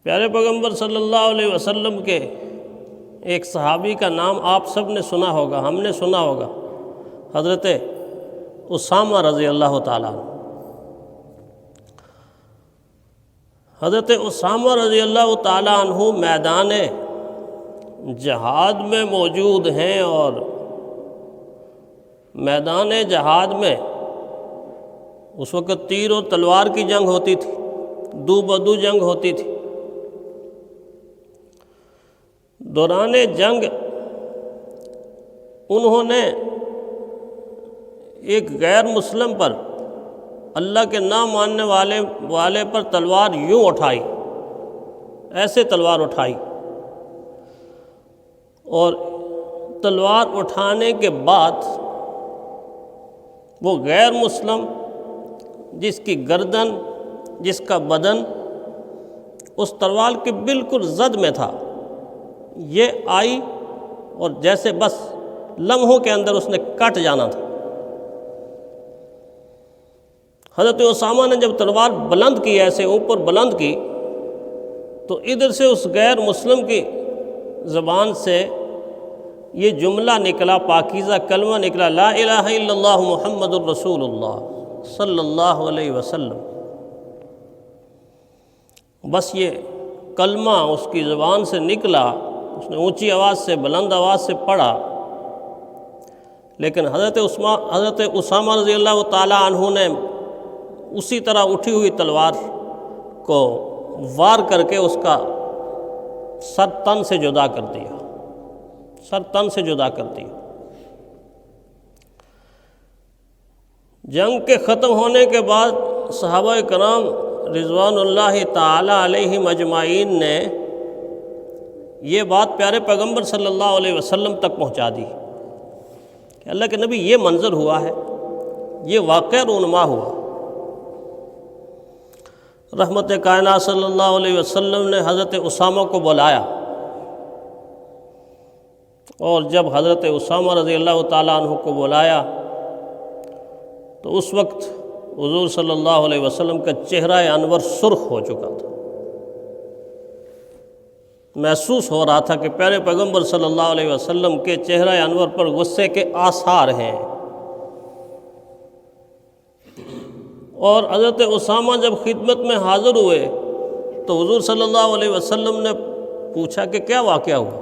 پیارے پیغمبر صلی اللہ علیہ وسلم کے ایک صحابی کا نام آپ سب نے سنا ہوگا، ہم نے سنا ہوگا، حضرت اسامہ رضی اللہ تعالیٰ عنہ۔ حضرت اسامہ رضی اللہ تعالیٰ عنہ میدان جہاد میں موجود ہیں، اور میدان جہاد میں اس وقت تیر اور تلوار کی جنگ ہوتی تھی، دو بدو جنگ ہوتی تھی۔ دوران جنگ انہوں نے ایک غیر مسلم پر، اللہ کے نہ ماننے والے پر تلوار یوں اٹھائی، ایسے تلوار اٹھائی، اور تلوار اٹھانے کے بعد وہ غیر مسلم جس کی گردن، جس کا بدن اس تلوار کے بالکل زد میں تھا، یہ آئی اور جیسے بس لمحوں کے اندر اس نے کٹ جانا تھا۔ حضرت اسامہ نے جب تلوار بلند کی، ایسے اوپر بلند کی، تو ادھر سے اس غیر مسلم کی زبان سے یہ جملہ نکلا، پاکیزہ کلمہ نکلا، لا الہ الا اللہ محمد الرسول اللہ صلی اللہ علیہ وسلم۔ بس یہ کلمہ اس کی زبان سے نکلا، اس نے اونچی آواز سے، بلند آواز سے پڑھا، لیکن حضرت اسامہ رضی اللہ تعالیٰ عنہ نے اسی طرح اٹھی ہوئی تلوار کو وار کر کے اس کا سر تن سے جدا کر دیا، سر تن سے جدا کر دیا۔ جنگ کے ختم ہونے کے بعد صحابہ کرام رضوان اللہ تعالی علیہم اجمعین نے یہ بات پیارے پیغمبر صلی اللہ علیہ وسلم تک پہنچا دی کہ اللہ کے نبی یہ منظر ہوا ہے، یہ واقعہ رونما ہوا۔ رحمت کائنات صلی اللہ علیہ وسلم نے حضرت اسامہ کو بلایا، اور جب حضرت اسامہ رضی اللہ تعالیٰ عنہ کو بلایا تو اس وقت حضور صلی اللہ علیہ وسلم کا چہرہ انور سرخ ہو چکا تھا۔ محسوس ہو رہا تھا کہ پیارے پیغمبر صلی اللہ علیہ وسلم کے چہرہ انور پر غصے کے آثار ہیں۔ اور حضرت اسامہ جب خدمت میں حاضر ہوئے تو حضور صلی اللہ علیہ وسلم نے پوچھا کہ کیا واقعہ ہوا؟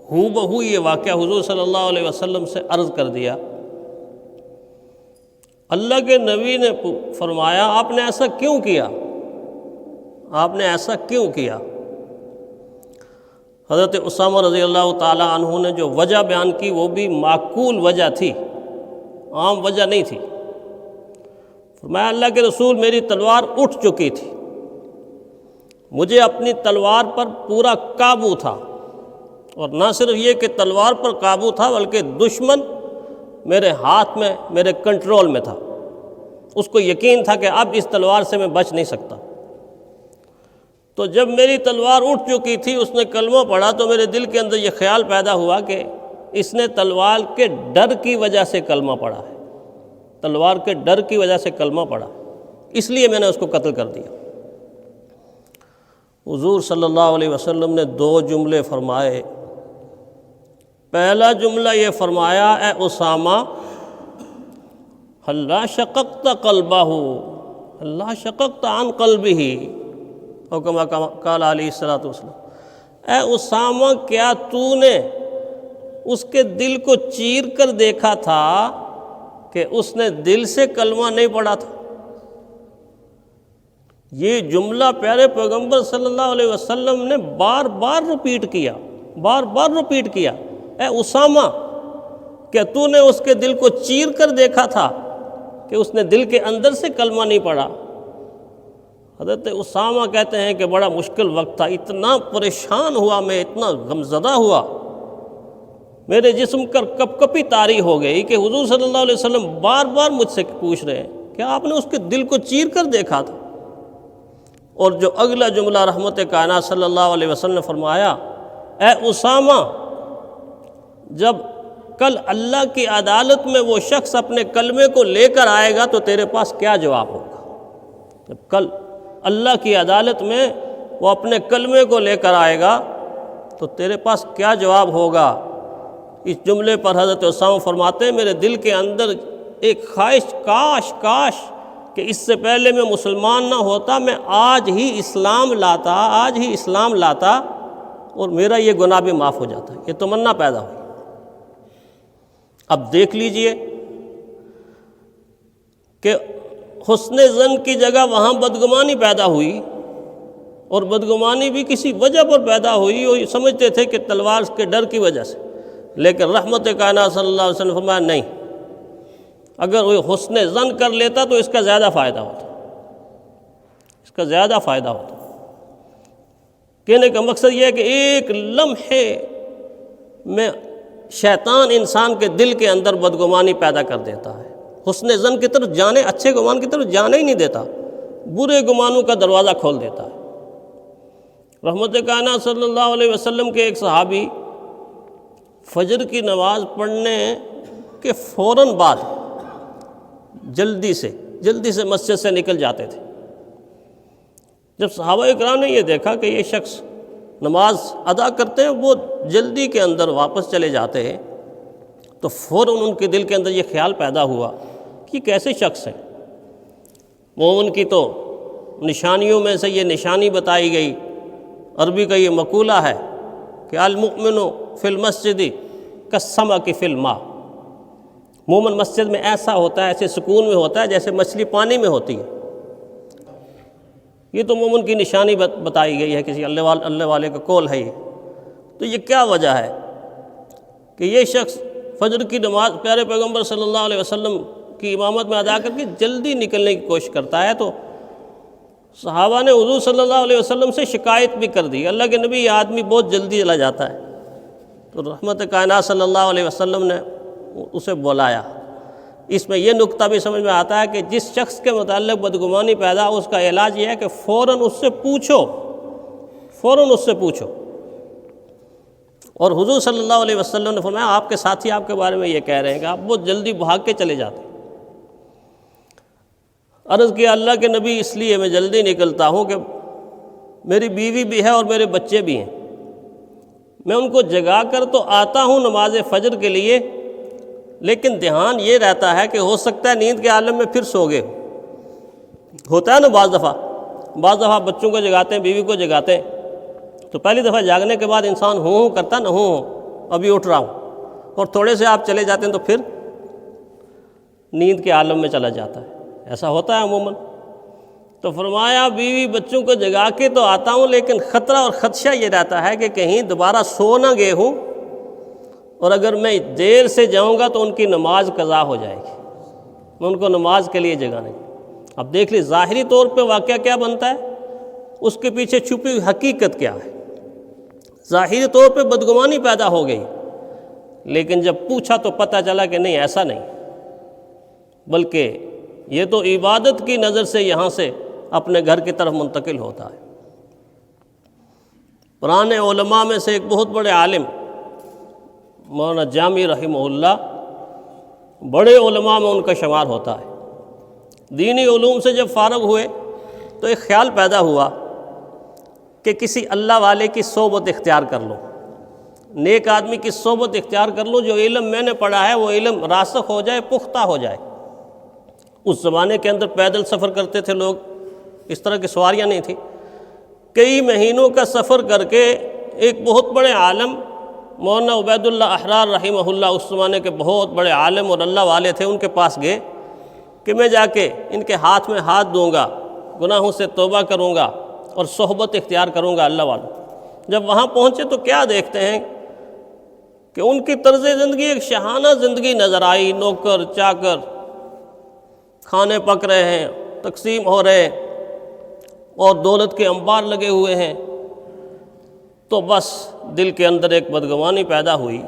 ہو بہو یہ واقعہ حضور صلی اللہ علیہ وسلم سے عرض کر دیا۔ اللہ کے نبی نے فرمایا، آپ نے ایسا کیوں کیا؟ آپ نے ایسا کیوں کیا؟ حضرت اسامہ رضی اللہ تعالی عنہ نے جو وجہ بیان کی وہ بھی معقول وجہ تھی، عام وجہ نہیں تھی۔ فرمایا، اللہ کے رسول میری تلوار اٹھ چکی تھی، مجھے اپنی تلوار پر پورا قابو تھا، اور نہ صرف یہ کہ تلوار پر قابو تھا بلکہ دشمن میرے ہاتھ میں، میرے کنٹرول میں تھا۔ اس کو یقین تھا کہ اب اس تلوار سے میں بچ نہیں سکتا۔ تو جب میری تلوار اٹھ چکی تھی، اس نے کلمہ پڑھا، تو میرے دل کے اندر یہ خیال پیدا ہوا کہ اس نے تلوار کے ڈر کی وجہ سے کلمہ پڑھا ہے، تلوار کے ڈر کی وجہ سے کلمہ پڑھا، اس لیے میں نے اس کو قتل کر دیا۔ حضور صلی اللہ علیہ وسلم نے دو جملے فرمائے۔ پہلا جملہ یہ فرمایا، اے اسامہ، ہلا شققت قلبہ، ہلا شققت عن قلبہ، اور کما قال علیہ الصلوۃ والسلام، اے اسامہ، کیا تو نے اس کے دل کو چیر کر دیکھا تھا کہ اس نے دل سے کلمہ نہیں پڑھا تھا؟ یہ جملہ پیارے پیغمبر صلی اللہ علیہ وسلم نے بار بار ریپیٹ کیا، بار بار ریپیٹ کیا، اے اسامہ، کیا تو نے اس کے دل کو چیر کر دیکھا تھا کہ اس نے دل کے اندر سے کلمہ نہیں پڑھا؟ حضرت اسامہ کہتے ہیں کہ بڑا مشکل وقت تھا، اتنا پریشان ہوا میں، اتنا غمزدہ ہوا، میرے جسم پر کپ کپی طاری ہو گئی کہ حضور صلی اللہ علیہ وسلم بار بار مجھ سے پوچھ رہے ہیں کہ آپ نے اس کے دل کو چیر کر دیکھا تھا؟ اور جو اگلا جملہ رحمت کائنات صلی اللہ علیہ وسلم نے فرمایا، اے اسامہ، جب کل اللہ کی عدالت میں وہ شخص اپنے کلمے کو لے کر آئے گا تو تیرے پاس کیا جواب ہوگا؟ جب کل اللہ کی عدالت میں وہ اپنے کلمے کو لے کر آئے گا تو تیرے پاس کیا جواب ہوگا؟ اس جملے پر حضرت اسامہ فرماتے ہیں میرے دل کے اندر ایک خواہش، کاش کہ اس سے پہلے میں مسلمان نہ ہوتا، میں آج ہی اسلام لاتا اور میرا یہ گناہ بھی معاف ہو جاتا۔ یہ تمنا پیدا ہوئی۔ اب دیکھ لیجئے کہ حسن ظن کی جگہ وہاں بدگمانی پیدا ہوئی، اور بدگمانی بھی کسی وجہ پر پیدا ہوئی، وہ سمجھتے تھے کہ تلوار کے ڈر کی وجہ سے، لیکن رحمت کائنات صلی اللہ علیہ وسلم فرمایا نہیں، اگر وہ حسن ظن کر لیتا تو اس کا زیادہ فائدہ ہوتا۔ کہنے کا مقصد یہ ہے کہ ایک لمحے میں شیطان انسان کے دل کے اندر بدگمانی پیدا کر دیتا ہے، حسن ظن کی طرف جانے، اچھے گمان کی طرف جانے ہی نہیں دیتا، برے گمانوں کا دروازہ کھول دیتا ہے۔ رحمت کائنات صلی اللہ علیہ وسلم کے ایک صحابی فجر کی نماز پڑھنے کے فوراً بعد جلدی سے مسجد سے نکل جاتے تھے۔ جب صحابہ اکرام نے یہ دیکھا کہ یہ شخص نماز ادا کرتے ہیں، وہ جلدی کے اندر واپس چلے جاتے ہیں، تو فوراً ان کے دل کے اندر یہ خیال پیدا ہوا کہ یہ کیسے شخص ہیں؟ مومن کی تو نشانیوں میں سے یہ نشانی بتائی گئی، عربی کا یہ مقولہ ہے کہ المؤمن فی المسجد کالسمک فی الماء، مومن مسجد میں ایسا ہوتا ہے، ایسے سکون میں ہوتا ہے جیسے مچھلی پانی میں ہوتی ہے۔ یہ تو مومن کی نشانی بتائی گئی ہے، کسی اللہ والے کا قول ہے یہ۔ تو یہ کیا وجہ ہے کہ یہ شخص فجر کی نماز پیارے پیغمبر صلی اللہ علیہ وسلم کی امامت میں ادا کر کے جلدی نکلنے کی کوشش کرتا ہے؟ تو صحابہ نے حضور صلی اللہ علیہ وسلم سے شکایت بھی کر دی، اللہ کے نبی یہ آدمی بہت جلدی چلا جاتا ہے۔ تو رحمت کائنات صلی اللہ علیہ وسلم نے اسے بلایا۔ اس میں یہ نقطہ بھی سمجھ میں آتا ہے کہ جس شخص کے متعلق بدگمانی پیدا ہو، اس کا علاج یہ ہے کہ فوراً اس سے پوچھو۔ اور حضور صلی اللہ علیہ وسلم نے فرمایا آپ کے ساتھی آپ کے بارے میں یہ کہہ رہے ہیں کہ آپ بہت جلدی بھاگ کے چلے جاتے ہیں۔ عرض کیا اللہ کے نبی اس لیے میں جلدی نکلتا ہوں کہ میری بیوی بھی ہے اور میرے بچے بھی ہیں، میں ان کو جگا کر تو آتا ہوں نماز فجر کے لیے، لیکن دھیان یہ رہتا ہے کہ ہو سکتا ہے نیند کے عالم میں پھر سو گئے ہوتا ہے نا۔ بعض دفعہ بچوں کو جگاتے ہیں، بیوی کو جگاتے ہیں، تو پہلی دفعہ جاگنے کے بعد انسان ہوں کرتا نہ ہوں ابھی اٹھ رہا ہوں، اور تھوڑے سے آپ چلے جاتے ہیں تو پھر نیند کے عالم میں چلا جاتا ہے، ایسا ہوتا ہے عموماً۔ تو فرمایا بیوی بچوں کو جگا کے تو آتا ہوں، لیکن خطرہ اور خدشہ یہ رہتا ہے کہ کہیں دوبارہ سو نہ گئے ہوں، اور اگر میں دیر سے جاؤں گا تو ان کی نماز قضا ہو جائے گی، میں ان کو نماز کے لیے جگانے گا۔ اب دیکھ لی ظاہری طور پہ واقعہ کیا بنتا ہے، اس کے پیچھے چھپی ہوئی حقیقت کیا ہے۔ ظاہری طور پہ بدگمانی پیدا ہو گئی، لیکن جب پوچھا تو پتہ چلا کہ نہیں، ایسا نہیں، بلکہ یہ تو عبادت کی نظر سے یہاں سے اپنے گھر کی طرف منتقل ہوتا ہے۔ پرانے علماء میں سے ایک بہت بڑے عالم مولانا جامی رحمہ اللہ، بڑے علماء میں ان کا شمار ہوتا ہے۔ دینی علوم سے جب فارغ ہوئے تو ایک خیال پیدا ہوا کہ کسی اللہ والے کی صحبت اختیار کر لو، نیک آدمی کی صحبت اختیار کر لو، جو علم میں نے پڑھا ہے وہ علم راسخ ہو جائے، پختہ ہو جائے۔ اس زمانے کے اندر پیدل سفر کرتے تھے لوگ، اس طرح کی سواریاں نہیں تھیں۔ کئی مہینوں کا سفر کر کے ایک بہت بڑے عالم مولانا عبید اللہ احرار رحمہ اللہ، اس زمانے کے بہت بڑے عالم اور اللہ والے تھے، ان کے پاس گئے کہ میں جا کے ان کے ہاتھ میں ہاتھ دوں گا، گناہوں سے توبہ کروں گا اور صحبت اختیار کروں گا اللہ والوں۔ جب وہاں پہنچے تو کیا دیکھتے ہیں کہ ان کی طرز زندگی ایک شاہانہ زندگی نظر آئی، نوکر چاکر، کھانے پک رہے ہیں، تقسیم ہو رہے ہیں، اور دولت کے انبار لگے ہوئے ہیں۔ تو بس دل کے اندر ایک بدگمانی پیدا ہوئی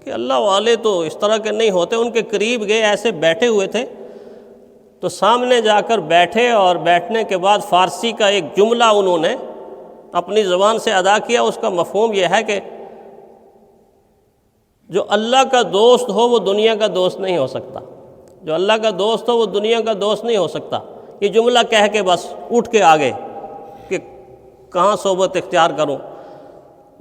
کہ اللہ والے تو اس طرح کے نہیں ہوتے۔ ان کے قریب گئے، ایسے بیٹھے ہوئے تھے، تو سامنے جا کر بیٹھے، اور بیٹھنے کے بعد فارسی کا ایک جملہ انہوں نے اپنی زبان سے ادا کیا۔ اس کا مفہوم یہ ہے کہ جو اللہ کا دوست ہو وہ دنیا کا دوست نہیں ہو سکتا، جو اللہ کا دوست ہو وہ دنیا کا دوست نہیں ہو سکتا۔ یہ جملہ کہہ کے بس اٹھ کے آگے کہ کہاں صحبت اختیار کروں۔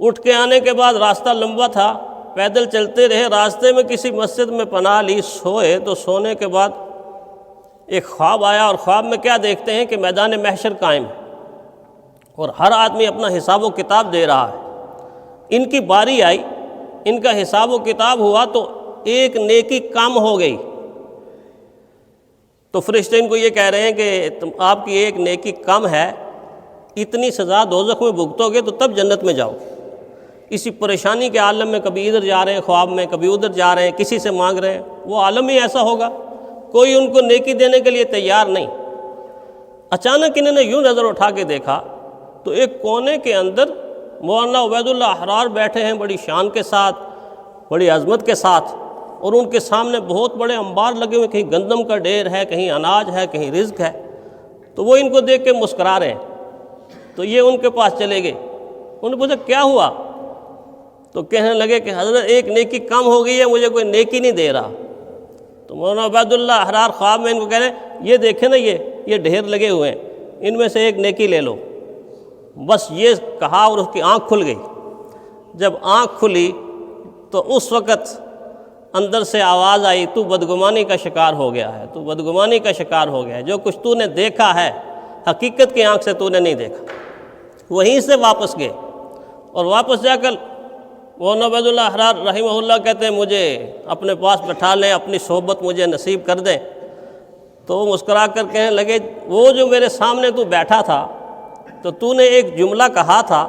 اٹھ کے آنے کے بعد راستہ لمبا تھا، پیدل چلتے رہے، راستے میں کسی مسجد میں پناہ لی، سوئے تو سونے کے بعد ایک خواب آیا، اور خواب میں کیا دیکھتے ہیں کہ میدان محشر قائم ہے اور ہر آدمی اپنا حساب و کتاب دے رہا ہے۔ ان کی باری آئی، ان کا حساب و کتاب ہوا تو ایک نیکی کم ہو گئی، تو فرشتے ان کو یہ کہہ رہے ہیں کہ آپ کی ایک نیکی کم ہے، اتنی سزا دوزخ میں بھگتو گے تو تب جنت میں جاؤ۔ اسی پریشانی کے عالم میں کبھی ادھر جا رہے ہیں خواب میں، کبھی ادھر جا رہے ہیں، کسی سے مانگ رہے ہیں، وہ عالم ہی ایسا ہوگا، کوئی ان کو نیکی دینے کے لیے تیار نہیں۔ اچانک انہوں نے یوں نظر اٹھا کے دیکھا تو ایک کونے کے اندر مولانا عبید اللہ احرار بیٹھے ہیں، بڑی شان کے ساتھ، بڑی عظمت کے ساتھ، اور ان کے سامنے بہت بڑے انبار لگے ہوئے، کہیں گندم کا ڈھیر ہے، کہیں اناج ہے، کہیں رزق ہے۔ تو وہ ان کو دیکھ کے مسکرا رہے ہیں، تو یہ ان کے پاس چلے گئے، انہوں نے پوچھا کیا ہوا؟ تو کہنے لگے کہ حضرت ایک نیکی کم ہو گئی ہے، مجھے کوئی نیکی نہیں دے رہا۔ تو مولانا عبید اللہ احرار خواب میں ان کو کہہ رہے ہیں یہ دیکھیں نا، یہ ڈھیر لگے ہوئے ہیں، ان میں سے ایک نیکی لے لو۔ بس یہ کہا اور اس کی آنکھ کھل گئی۔ جب آنکھ کھلی تو اس وقت اندر سے آواز آئی، تو بدگمانی کا شکار ہو گیا ہے، تو بدگمانی کا شکار ہو گیا ہے، جو کچھ تو نے دیکھا ہے حقیقت کی آنکھ سے تو نے نہیں دیکھا۔ وہیں سے واپس گئے، اور واپس جا کر مولانا عبید اللہ احرار رحمہ اللہ کہتے ہیں مجھے اپنے پاس بٹھا لیں، اپنی صحبت مجھے نصیب کر دیں۔ تو وہ مسکرا کر کہنے لگے وہ جو میرے سامنے تو بیٹھا تھا تو تو نے ایک جملہ کہا تھا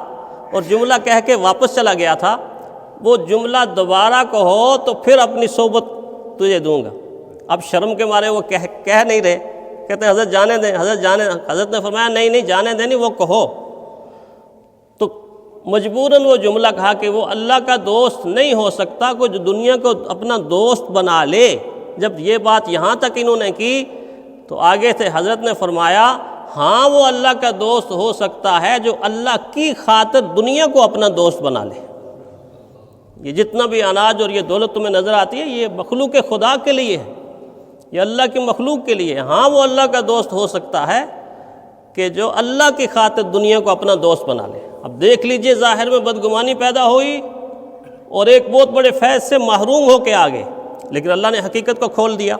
اور جملہ کہہ کے واپس چلا گیا تھا، وہ جملہ دوبارہ کہو تو پھر اپنی صحبت تجھے دوں گا۔ اب شرم کے مارے وہ کہہ نہیں رہے، کہتے ہیں حضرت جانے دیں، حضرت نے فرمایا نہیں جانے دیں، نہیں وہ کہو۔ تو مجبوراً وہ جملہ کہا کہ وہ اللہ کا دوست نہیں ہو سکتا کوئی جو دنیا کو اپنا دوست بنا لے۔ جب یہ بات یہاں تک انہوں نے کی تو آگے سے حضرت نے فرمایا ہاں وہ اللہ کا دوست ہو سکتا ہے جو اللہ کی خاطر دنیا کو اپنا دوست بنا لے۔ یہ جتنا بھی اناج اور یہ دولت تمہیں نظر آتی ہے یہ مخلوق خدا کے لیے ہے، یہ اللہ کی مخلوق کے لیے ہے۔ ہاں وہ اللہ کا دوست ہو سکتا ہے کہ جو اللہ کی خاطر دنیا کو اپنا دوست بنا لے۔ اب دیکھ لیجئے ظاہر میں بدگمانی پیدا ہوئی اور ایک بہت بڑے فیض سے محروم ہو کے آگے، لیکن اللہ نے حقیقت کو کھول دیا۔